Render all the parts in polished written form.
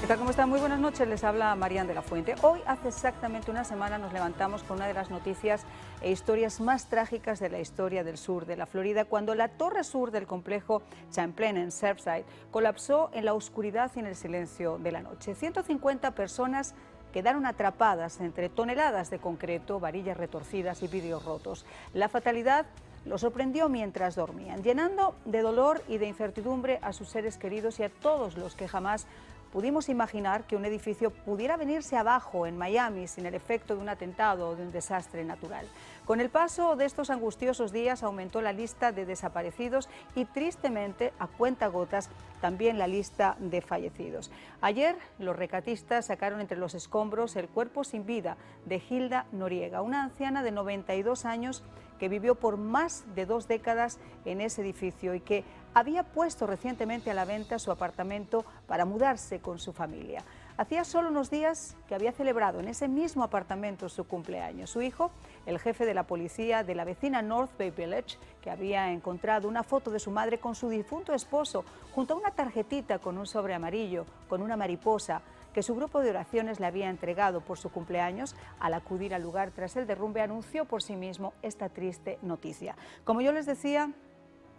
¿Qué tal? ¿Cómo están? Muy buenas noches, les habla Marian de la Fuente. Hoy, hace exactamente una semana, nos levantamos con una de las noticias e historias más trágicas de la historia del sur de la Florida, cuando la torre sur del complejo Champlain en Surfside colapsó en la oscuridad y en el silencio de la noche. 150 personas quedaron atrapadas entre toneladas de concreto, varillas retorcidas y vidrios rotos. La fatalidad los sorprendió mientras dormían, llenando de dolor y de incertidumbre a sus seres queridos y a todos los que jamás pudimos imaginar que un edificio pudiera venirse abajo en Miami sin el efecto de un atentado o de un desastre natural. Con el paso de estos angustiosos días aumentó la lista de desaparecidos y tristemente, a cuentagotas, también la lista de fallecidos. Ayer los rescatistas sacaron entre los escombros el cuerpo sin vida de Hilda Noriega, una anciana de 92 años que vivió por más de 2 décadas en ese edificio y que había puesto recientemente a la venta su apartamento para mudarse con su familia. Hacía solo unos días que había celebrado en ese mismo apartamento su cumpleaños. Su hijo, el jefe de la policía de la vecina North Bay Village, que había encontrado una foto de su madre con su difunto esposo junto a una tarjetita con un sobre amarillo, con una mariposa, que su grupo de oraciones le había entregado por su cumpleaños, al acudir al lugar tras el derrumbe, anunció por sí mismo esta triste noticia. Como yo les decía,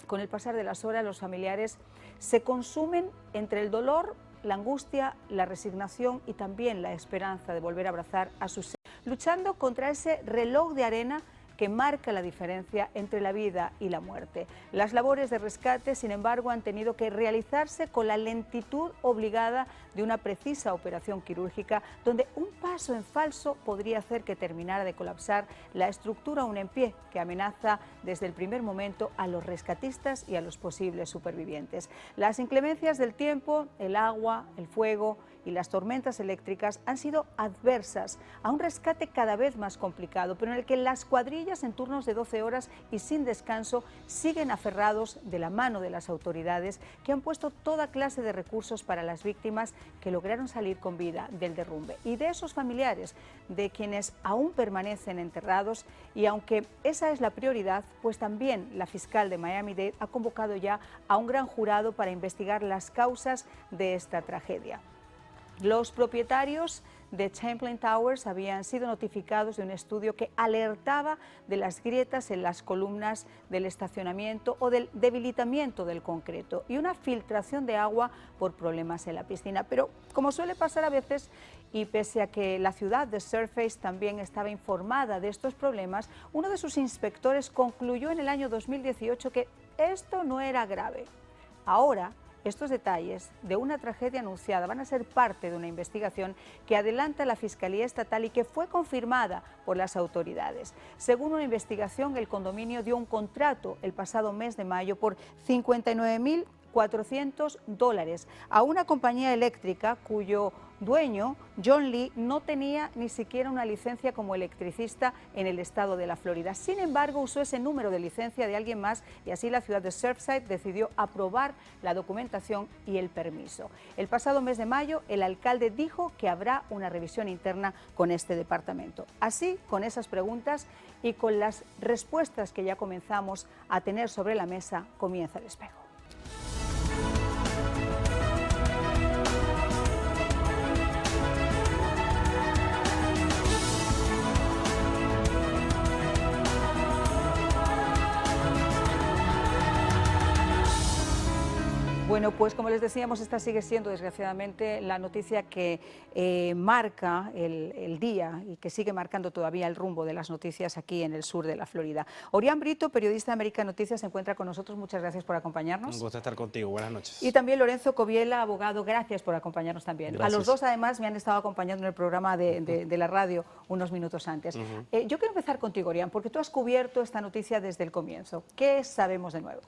con el pasar de las horas los familiares se consumen entre el dolor, la angustia, la resignación y también la esperanza de volver a abrazar a sus seres, luchando contra ese reloj de arena que marca la diferencia entre la vida y la muerte. Las labores de rescate, sin embargo, han tenido que realizarse con la lentitud obligada de una precisa operación quirúrgica, donde un paso en falso podría hacer que terminara de colapsar la estructura aún en pie, que amenaza desde el primer momento a los rescatistas y a los posibles supervivientes. Las inclemencias del tiempo, el agua, el fuego y las tormentas eléctricas han sido adversas a un rescate cada vez más complicado, pero en el que las cuadrillas en turnos de 12 horas y sin descanso siguen aferrados de la mano de las autoridades, que han puesto toda clase de recursos para las víctimas que lograron salir con vida del derrumbe, y de esos familiares de quienes aún permanecen enterrados. Y aunque esa es la prioridad, pues también la fiscal de Miami-Dade ha convocado ya a un gran jurado para investigar las causas de esta tragedia. Los propietarios de Champlain Towers habían sido notificados de un estudio que alertaba de las grietas en las columnas del estacionamiento o del debilitamiento del concreto y una filtración de agua por problemas en la piscina. Pero, como suele pasar a veces, y pese a que la ciudad de Surface también estaba informada de estos problemas, uno de sus inspectores concluyó en el año 2018 que esto no era grave. Ahora, estos detalles de una tragedia anunciada van a ser parte de una investigación que adelanta la Fiscalía Estatal y que fue confirmada por las autoridades. Según una investigación, el condominio dio un contrato el pasado mes de mayo por $59,400 a una compañía eléctrica cuyo dueño, John Lee, no tenía ni siquiera una licencia como electricista en el estado de la Florida. Sin embargo, usó ese número de licencia de alguien más y así la ciudad de Surfside decidió aprobar la documentación y el permiso. El pasado mes de mayo, el alcalde dijo que habrá una revisión interna con este departamento. Así, con esas preguntas y con las respuestas que ya comenzamos a tener sobre la mesa, comienza el espejo. Bueno, pues como les decíamos, esta sigue siendo desgraciadamente la noticia que marca el día y que sigue marcando todavía el rumbo de las noticias aquí en el sur de la Florida. Orián Brito, periodista de América Noticias, se encuentra con nosotros. Muchas gracias por acompañarnos. Un gusto estar contigo. Buenas noches. Y también Lorenzo Coviela, abogado, gracias por acompañarnos también. Gracias. A los dos, además, me han estado acompañando en el programa de la radio unos minutos antes. Yo quiero empezar contigo, Orián, porque tú has cubierto esta noticia desde el comienzo. ¿Qué sabemos de nuevo?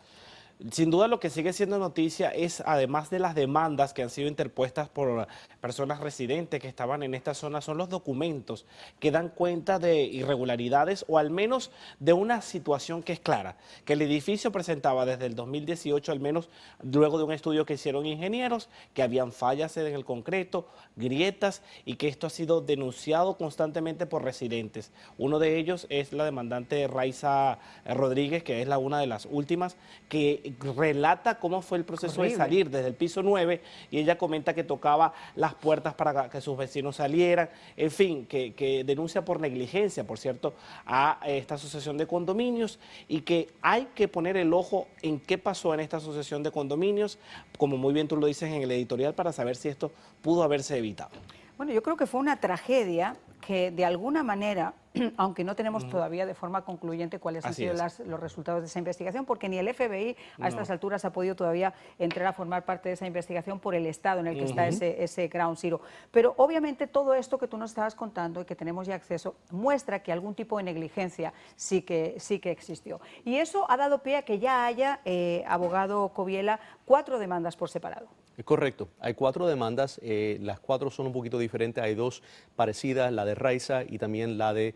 Sin duda lo que sigue siendo noticia es, además de las demandas que han sido interpuestas por personas residentes que estaban en esta zona, son los documentos que dan cuenta de irregularidades o al menos de una situación que es clara, que el edificio presentaba desde el 2018, al menos luego de un estudio que hicieron ingenieros, que habían fallas en el concreto, grietas, y que esto ha sido denunciado constantemente por residentes. Uno de ellos es la demandante Raiza Rodríguez, que es una de las últimas, que relata cómo fue el proceso de salir desde el piso 9 y ella comenta que tocaba las puertas para que sus vecinos salieran, en fin, que denuncia por negligencia, por cierto, a esta asociación de condominios y que hay que poner el ojo en qué pasó en esta asociación de condominios, como muy bien tú lo dices en el editorial, para saber si esto pudo haberse evitado. Bueno, yo creo que fue una tragedia que de alguna manera, aunque no tenemos todavía de forma concluyente cuáles han sido los resultados de esa investigación, porque ni el FBI a estas alturas ha podido todavía entrar a formar parte de esa investigación por el estado en el que está ese Ground Zero. Pero obviamente todo esto que tú nos estabas contando y que tenemos ya acceso muestra que algún tipo de negligencia sí que existió. Y eso ha dado pie a que ya haya, abogado Coviela, 4 demandas por separado. Es correcto, hay 4 demandas, las 4 son un poquito diferentes, hay 2 parecidas, la de Raiza y también la de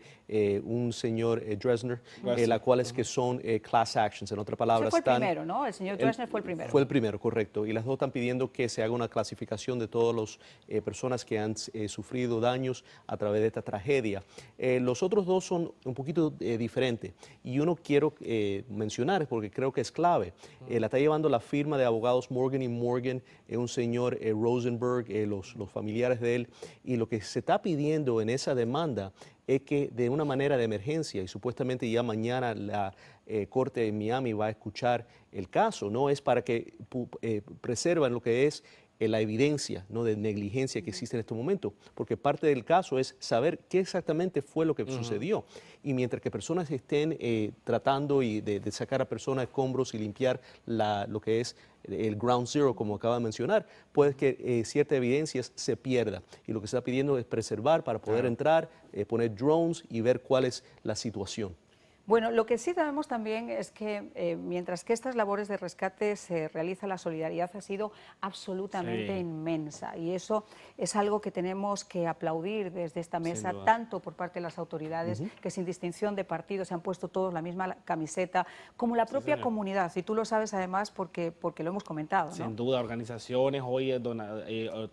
un señor Dresner, las cuales que son class actions, en otras palabras. Ese fue el primero, ¿no? El señor Dresner fue el primero. Fue el primero, correcto, y las 2 están pidiendo que se haga una clasificación de todas las personas que han sufrido daños a través de esta tragedia. Los otros 2 son un poquito diferentes y uno quiero mencionar porque creo que es clave. La está llevando la firma de abogados Morgan & Morgan, un señor Rosenberg, los familiares de él, y lo que se está pidiendo en esa demanda es que de una manera de emergencia, y supuestamente ya mañana la Corte en Miami va a escuchar el caso, ¿no? Es para que preservan lo que es la evidencia, ¿no?, de negligencia que existe en este momento, porque parte del caso es saber qué exactamente fue lo que sucedió. Y mientras que personas estén tratando de sacar a personas escombros y limpiar lo que es el Ground Zero, como acaba de mencionar, puede que cierta evidencia se pierda. Y lo que se está pidiendo es preservar para poder entrar, poner drones y ver cuál es la situación. Bueno, lo que sí sabemos también es que mientras que estas labores de rescate se realiza, la solidaridad ha sido absolutamente inmensa y eso es algo que tenemos que aplaudir desde esta mesa, tanto por parte de las autoridades, que sin distinción de partido se han puesto todos la misma camiseta, como la propia comunidad, y tú lo sabes además porque lo hemos comentado, ¿no? Sin duda, organizaciones, hoy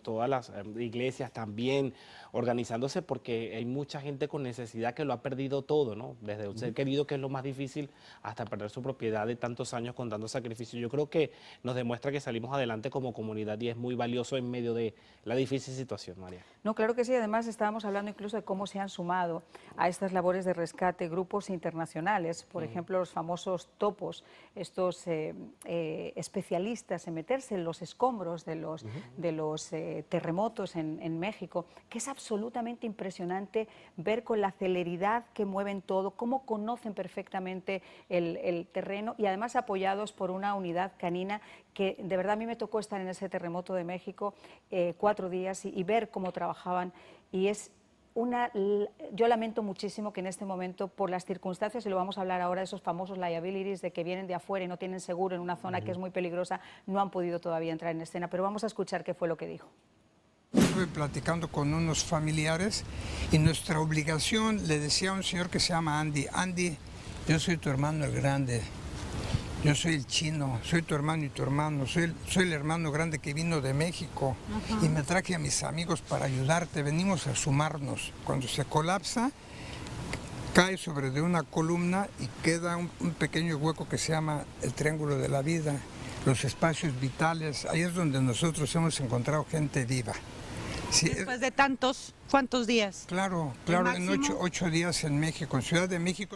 todas las iglesias también organizándose porque hay mucha gente con necesidad que lo ha perdido todo, ¿no? Desde un ser querido, que es lo más difícil, hasta perder su propiedad de tantos años con tanto sacrificio. Yo creo que nos demuestra que salimos adelante como comunidad y es muy valioso en medio de la difícil situación, María. No, claro que sí. Además, estábamos hablando incluso de cómo se han sumado a estas labores de rescate grupos internacionales, por ejemplo, los famosos topos, estos especialistas en meterse en los escombros de los terremotos en México, que es absolutamente impresionante ver con la celeridad que mueven todo, cómo conocen perfectamente el terreno y además apoyados por una unidad canina que de verdad a mí me tocó estar en ese terremoto de México 4 días y ver cómo trabajaban y es yo lamento muchísimo que en este momento, por las circunstancias, y lo vamos a hablar ahora, esos famosos liabilities de que vienen de afuera y no tienen seguro en una zona que es muy peligrosa, no han podido todavía entrar en escena, pero vamos a escuchar qué fue lo que dijo. Estuve platicando con unos familiares y nuestra obligación, le decía a un señor que se llama Andy, Andy, yo soy tu hermano el grande, yo soy el chino, soy tu hermano y tu hermano, soy el hermano grande que vino de México y me traje a mis amigos para ayudarte, venimos a sumarnos. Cuando se colapsa, cae sobre de una columna y queda un pequeño hueco que se llama el triángulo de la vida, los espacios vitales, ahí es donde nosotros hemos encontrado gente viva. Sí, después de ¿cuántos días? Claro, en 8 días en México, en Ciudad de México.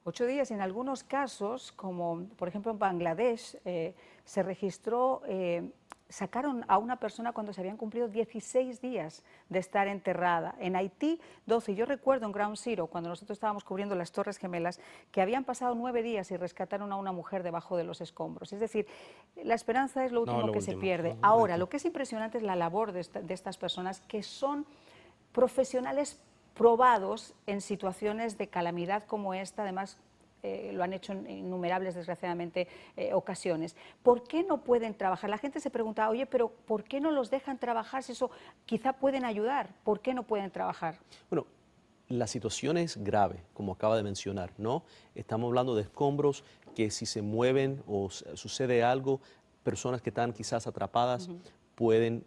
8 días, en algunos casos, como por ejemplo en Bangladesh, se registró, sacaron a una persona cuando se habían cumplido 16 días de estar enterrada. En Haití, 12. Yo recuerdo en Ground Zero, cuando nosotros estábamos cubriendo las Torres Gemelas, que habían pasado 9 días y rescataron a una mujer debajo de los escombros. Es decir, la esperanza es lo último que se pierde. Ahora, lo que es impresionante es la labor de estas personas que son profesionales probados en situaciones de calamidad como esta, además lo han hecho en innumerables, desgraciadamente, ocasiones. ¿Por qué no pueden trabajar? La gente se pregunta, oye, pero ¿por qué no los dejan trabajar si eso quizá pueden ayudar? ¿Por qué no pueden trabajar? Bueno, la situación es grave, como acaba de mencionar, ¿no? Estamos hablando de escombros que si se mueven o sucede algo, personas que están quizás atrapadas pueden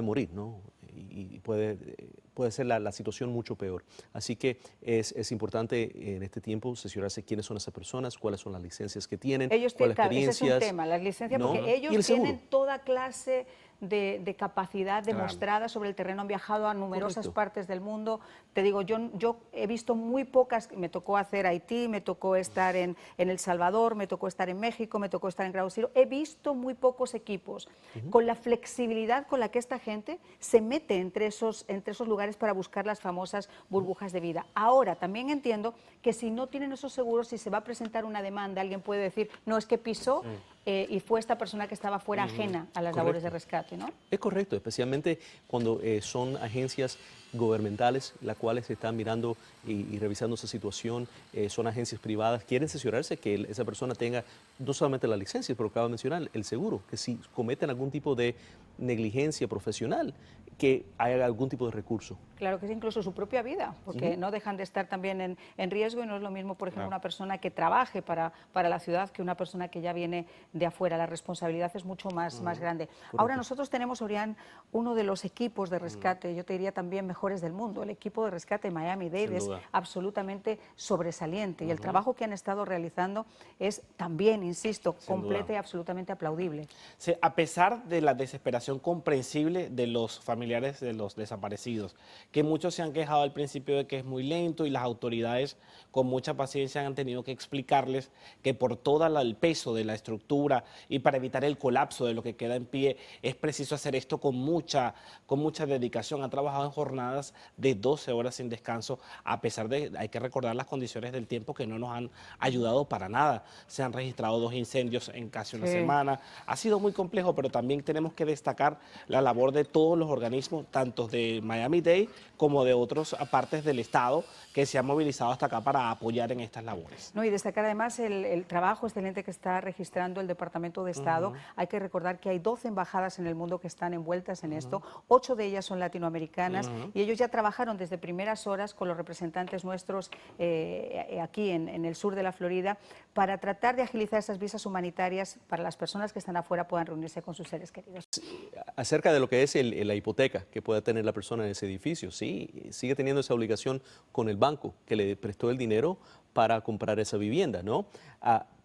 morir, ¿no? Y puede puede ser la situación mucho peor. Así que es importante en este tiempo cerciorarse quiénes son esas personas, cuáles son las licencias que tienen, Ellos cuáles claro, ese experiencias. es un tema, las licencias, ¿no? porque Y el ellos seguro. tienen toda clase de capacidad demostrada Claro. sobre el terreno, han viajado a numerosas Correcto. partes del mundo. Te digo, yo he visto muy pocas, me tocó hacer Haití, me tocó estar en El Salvador, me tocó estar en México, me tocó estar en Ground Zero, he visto muy pocos equipos con la flexibilidad con la que esta gente se mete entre esos lugares para buscar las famosas burbujas de vida. Ahora, también entiendo que si no tienen esos seguros, si se va a presentar una demanda, alguien puede decir, no, es que pisó y fue esta persona que estaba fuera ajena a las labores de rescate, ¿no? Es correcto, especialmente cuando son agencias gubernamentales las cuales están mirando y revisando esa situación, son agencias privadas, quieren cerciorarse que esa persona tenga no solamente la licencia, pero acabo de mencionar el seguro, que si cometen algún tipo de negligencia profesional, que haya algún tipo de recurso. Claro que es incluso su propia vida, porque no dejan de estar también en riesgo y no es lo mismo, por ejemplo, una persona que trabaje para la ciudad que una persona que ya viene de afuera. La responsabilidad es mucho más grande. Ahora nosotros tenemos, Orián, uno de los equipos de rescate, yo te diría también mejores del mundo. El equipo de rescate Miami-Dade es absolutamente sobresaliente y el trabajo que han estado realizando es también, insisto, completo y absolutamente aplaudible. Sí, a pesar de la desesperación comprensible de los familiares de los desaparecidos, que muchos se han quejado al principio de que es muy lento y las autoridades con mucha paciencia han tenido que explicarles que por todo el peso de la estructura y para evitar el colapso de lo que queda en pie es preciso hacer esto con mucha dedicación. Han trabajado en jornadas de 12 horas sin descanso, a pesar de, hay que recordar las condiciones del tiempo que no nos han ayudado para nada. Se han registrado 2 incendios en casi una semana. Ha sido muy complejo, pero también tenemos que destacar la labor de todos los organismos, tanto de Miami-Dade como de otras partes del estado que se han movilizado hasta acá para apoyar en estas labores. No, y destacar además el trabajo excelente que está registrando el Departamento de Estado. Hay que recordar que hay 12 embajadas en el mundo que están envueltas en esto, 8 de ellas son latinoamericanas y ellos ya trabajaron desde primeras horas con los representantes nuestros aquí en el sur de la Florida para tratar de agilizar esas visas humanitarias para las personas que están afuera puedan reunirse con sus seres queridos. Acerca de lo que es la hipoteca que pueda tener la persona en ese edificio, sí, sigue teniendo esa obligación con el banco que le prestó el dinero para comprar esa vivienda, ¿no?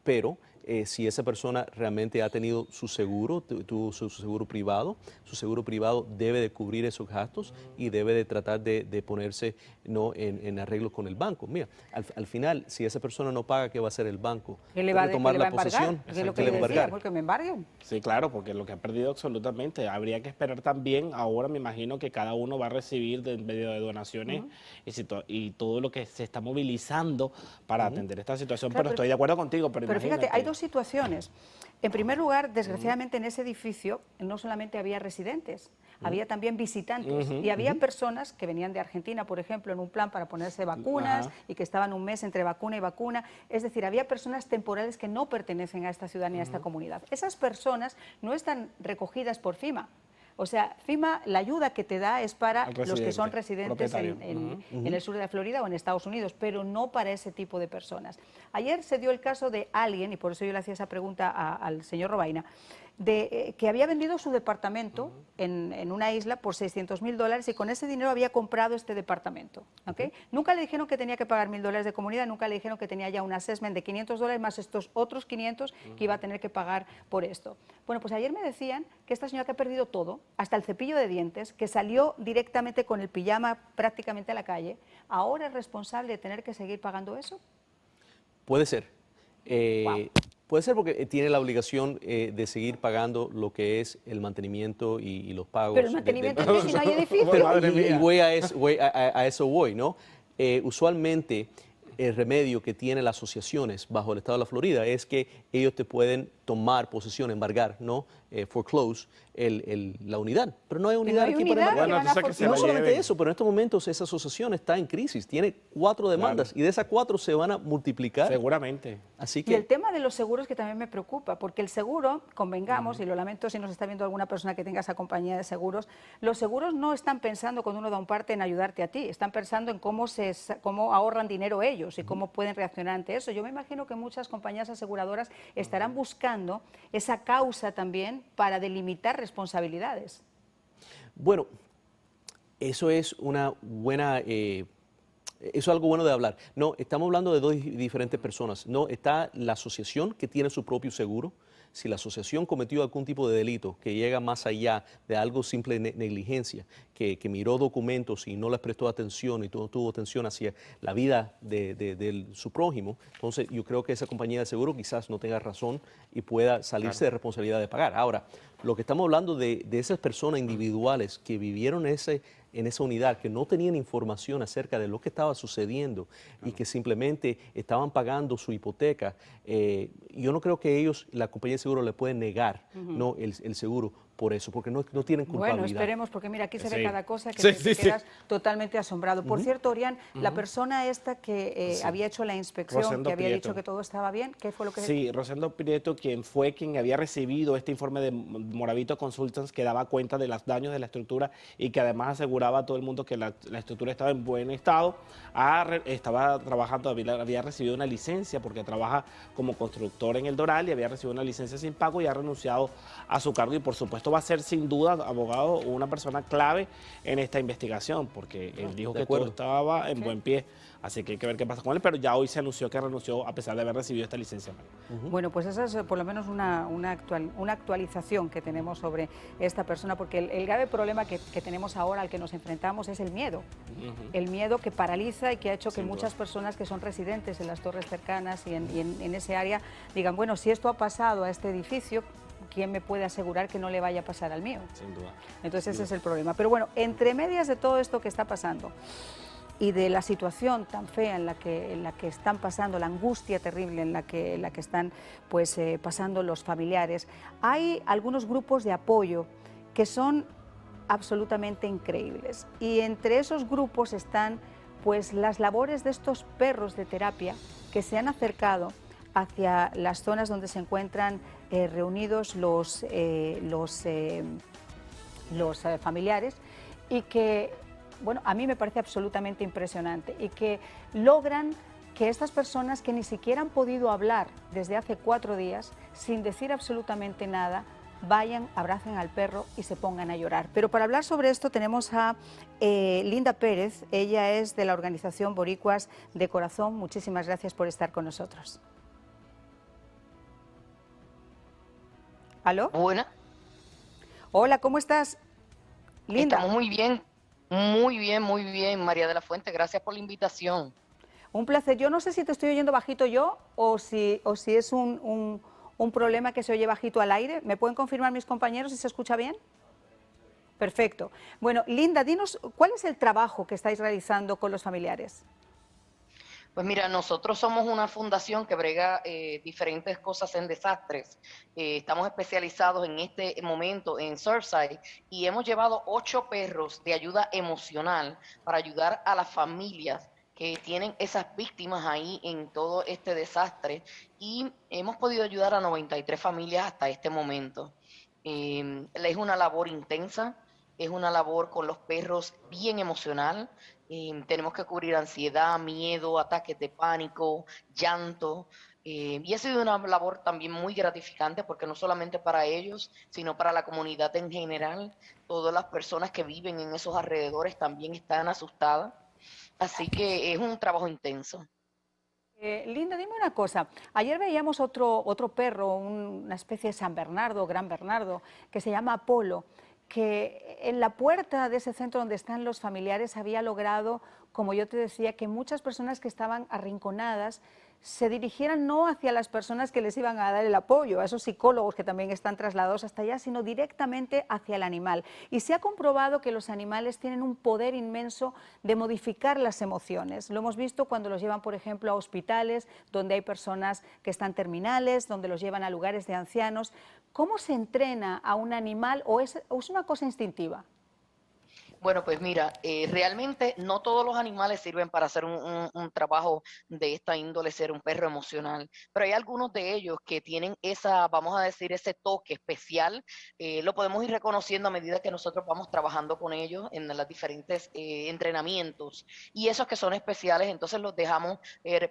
Pero si esa persona realmente ha tenido su seguro, tuvo su seguro privado debe de cubrir esos gastos y debe de tratar de ponerse ¿no? en arreglo con el banco. Mira, al final, si esa persona no paga, ¿qué va a hacer el banco? ¿Qué le va a tomar la embargar? posesión. ¿Qué es lo ¿Qué que le le va a decía? embargar? Porque me embarguen. Sí, claro, porque lo que ha perdido absolutamente. Habría que esperar también, ahora me imagino que cada uno va a recibir en medio de donaciones y todo lo que se está movilizando para atender esta situación. Claro, pero estoy de acuerdo contigo. Pero fíjate, imagínate. hay dos situaciones. En primer lugar, desgraciadamente en ese edificio no solamente había residentes, había también visitantes y había personas que venían de Argentina, por ejemplo, en un plan para ponerse vacunas y que estaban un mes entre vacuna y vacuna. Es decir, había personas temporales que no pertenecen a esta ciudad ni a esta comunidad. Esas personas no están recogidas por FEMA. O sea, FEMA, la ayuda que te da es para los que son residentes en el sur de la Florida o en Estados Unidos, pero no para ese tipo de personas. Ayer se dio el caso de alguien, y por eso yo le hacía esa pregunta al señor Robaina, que había vendido su departamento en una isla por $600,000 y con ese dinero había comprado este departamento. ¿Okay? Nunca le dijeron que tenía que pagar $1,000 de comunidad, nunca le dijeron que tenía ya un assessment de $500 más estos otros 500 que iba a tener que pagar por esto. Bueno, pues ayer me decían que esta señora que ha perdido todo, hasta el cepillo de dientes, que salió directamente con el pijama prácticamente a la calle, ahora es responsable de tener que seguir pagando eso. Puede ser. Puede ser porque tiene la obligación de seguir pagando lo que es el mantenimiento y los pagos. Pero el mantenimiento es que si no hay edificio. Y a eso voy, ¿no? Usualmente el remedio que tienen las asociaciones bajo el estado de la Florida es que ellos te pueden tomar posesión, embargar, ¿no? Foreclose la unidad. Pero no hay unidad aquí para embargar. Bueno, entonces que se No la solamente lleven. eso, pero en estos momentos esa asociación está en crisis. Tiene 4 demandas y de esas 4 se van a multiplicar. Seguramente. Así Y que el tema de los seguros que también me preocupa, porque el seguro, convengamos, y lo lamento si nos está viendo alguna persona que tenga esa compañía de seguros, los seguros no están pensando cuando uno da un parte en ayudarte a ti, están pensando en cómo ahorran dinero ellos y cómo pueden reaccionar ante eso. Yo me imagino que muchas compañías aseguradoras estarán buscando esa causa también para delimitar responsabilidades. bueno, Eso es una buena, eso es algo bueno de hablar. No, estamos hablando de dos diferentes personas. No, está la asociación que tiene su propio seguro. Si la asociación cometió algún tipo de delito que llega más allá de algo simple negligencia, que miró documentos y no les prestó atención y no tuvo atención hacia la vida de su prójimo, entonces yo creo que esa compañía de seguro quizás no tenga razón y pueda salirse de responsabilidad de pagar. Ahora, lo que estamos hablando de esas personas individuales que vivieron en esa unidad, que no tenían información acerca de lo que estaba sucediendo y que simplemente estaban pagando su hipoteca, yo no creo que ellos, la compañía de seguro, le pueden negar no el seguro por eso, porque no tienen culpabilidad. Bueno, esperemos, porque mira, aquí se ve Sí. cada cosa que Sí, te sí, quedas totalmente asombrado. Por cierto, Orián, la persona esta que había hecho la inspección, Rosendo que había Prieto. dicho que todo estaba bien, ¿qué fue lo que... Sí, Rosendo Prieto, quien había recibido este informe de Moravito Consultants, que daba cuenta de los daños de la estructura y que además aseguraba a todo el mundo que la estructura estaba en buen estado, estaba trabajando, había recibido una licencia porque trabaja como constructor en el Doral y había recibido una licencia sin pago y ha renunciado a su cargo y por supuesto va a ser sin duda, abogado, una persona clave en esta investigación porque él dijo que todo estaba en buen pie. Así que hay que ver qué pasa con él, pero ya hoy se anunció que renunció a pesar de haber recibido esta licencia. Bueno, pues esa es por lo menos una actualización que tenemos sobre esta persona, porque el grave problema que tenemos ahora, al que nos enfrentamos, es el miedo. El miedo que paraliza y que ha hecho que muchas personas que son residentes en las torres cercanas y en ese área digan, bueno, si esto ha pasado a este edificio, ¿quién me puede asegurar que no le vaya a pasar al mío? Sin duda. Entonces ese es el problema. Pero bueno, entre medias de todo esto que está pasando, y de la situación tan fea en la que están pasando, la angustia terrible en la que están pues, pasando los familiares, hay algunos grupos de apoyo que son absolutamente increíbles. Y entre esos grupos están pues, las labores de estos perros de terapia que se han acercado hacia las zonas donde se encuentran reunidos los familiares y que, bueno, a mí me parece absolutamente impresionante y que logran que estas personas que ni siquiera han podido hablar desde hace 4 días, sin decir absolutamente nada, vayan, abracen al perro y se pongan a llorar. Pero para hablar sobre esto tenemos a Linda Pérez, ella es de la organización Boricuas de Corazón. Muchísimas gracias por estar con nosotros. ¿Aló? Buena. Hola, ¿cómo estás? Linda. Estamos muy bien, María de la Fuente. Gracias por la invitación. Un placer. Yo no sé si te estoy oyendo bajito yo o si es un problema que se oye bajito al aire. ¿Me pueden confirmar mis compañeros si se escucha bien? Perfecto. Bueno, Linda, dinos, ¿cuál es el trabajo que estáis realizando con los familiares? Pues mira, nosotros somos una fundación que brega diferentes cosas en desastres. Estamos especializados en este momento en Surfside y hemos llevado 8 perros de ayuda emocional para ayudar a las familias que tienen esas víctimas ahí en todo este desastre y hemos podido ayudar a 93 familias hasta este momento. Es una labor intensa, es una labor con los perros bien emocional. Tenemos que cubrir ansiedad, miedo, ataques de pánico, llanto. Y ha sido una labor también muy gratificante porque no solamente para ellos, sino para la comunidad en general. Todas las personas que viven en esos alrededores también están asustadas. Así que es un trabajo intenso. Linda, dime una cosa. Ayer veíamos otro perro, una especie de San Bernardo, Gran Bernardo, que se llama Apolo, que en la puerta de ese centro donde están los familiares había logrado, como yo te decía, que muchas personas que estaban arrinconadas se dirigieran no hacia las personas que les iban a dar el apoyo, a esos psicólogos que también están trasladados hasta allá, sino directamente hacia el animal. Y se ha comprobado que los animales tienen un poder inmenso de modificar las emociones. Lo hemos visto cuando los llevan, por ejemplo, a hospitales donde hay personas que están terminales, donde los llevan a lugares de ancianos. ¿Cómo se entrena a un animal o es una cosa instintiva? Bueno, pues mira, realmente no todos los animales sirven para hacer un trabajo de esta índole, ser un perro emocional, pero hay algunos de ellos que tienen esa, vamos a decir, ese toque especial. Lo podemos ir reconociendo a medida que nosotros vamos trabajando con ellos en los diferentes entrenamientos. Y esos que son especiales, entonces los dejamos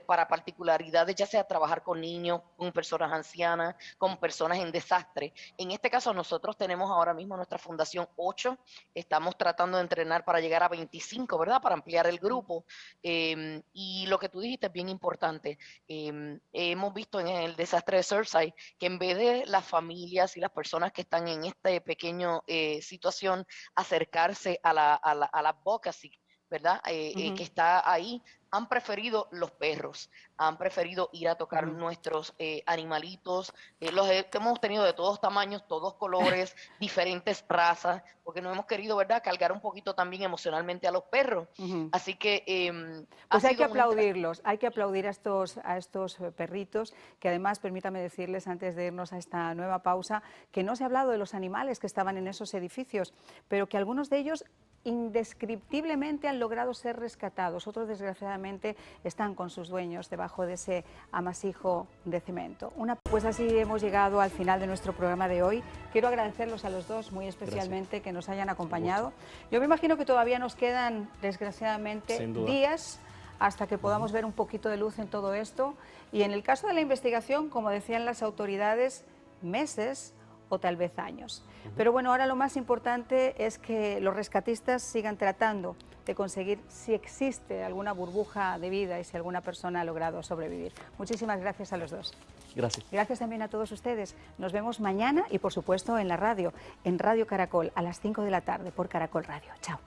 para particularidades, ya sea trabajar con niños, con personas ancianas, con personas en desastre. En este caso nosotros tenemos ahora mismo nuestra fundación 8, estamos tratando de entrenar para llegar a 25, ¿verdad? Para ampliar el grupo. Y lo que tú dijiste es bien importante. Hemos visto en el desastre de Surfside que en vez de las familias y las personas que están en esta pequeña situación acercarse a la advocacy, ¿verdad? Que está ahí, han preferido los perros, han preferido ir a tocar nuestros animalitos, hemos tenido de todos tamaños, todos colores, diferentes razas, porque no hemos querido, ¿verdad?, cargar un poquito también emocionalmente a los perros. Así que... pues hay que aplaudirlos, hay que aplaudir a estos perritos, que además, permítame decirles, antes de irnos a esta nueva pausa, que no se ha hablado de los animales que estaban en esos edificios, pero que algunos de ellos indescriptiblemente han logrado ser rescatados. Otros, desgraciadamente, están con sus dueños debajo de ese amasijo de cemento. Pues así hemos llegado al final de nuestro programa de hoy. Quiero agradecerlos a los dos muy especialmente que nos hayan acompañado. Yo me imagino que todavía nos quedan, desgraciadamente, días hasta que podamos ver un poquito de luz en todo esto. Y en el caso de la investigación, como decían las autoridades, meses o tal vez años. Pero bueno, ahora lo más importante es que los rescatistas sigan tratando de conseguir si existe alguna burbuja de vida y si alguna persona ha logrado sobrevivir. Muchísimas gracias a los dos. Gracias. Gracias también a todos ustedes. Nos vemos mañana y por supuesto en la radio, en Radio Caracol, a las 5 de la tarde por Caracol Radio. Chao.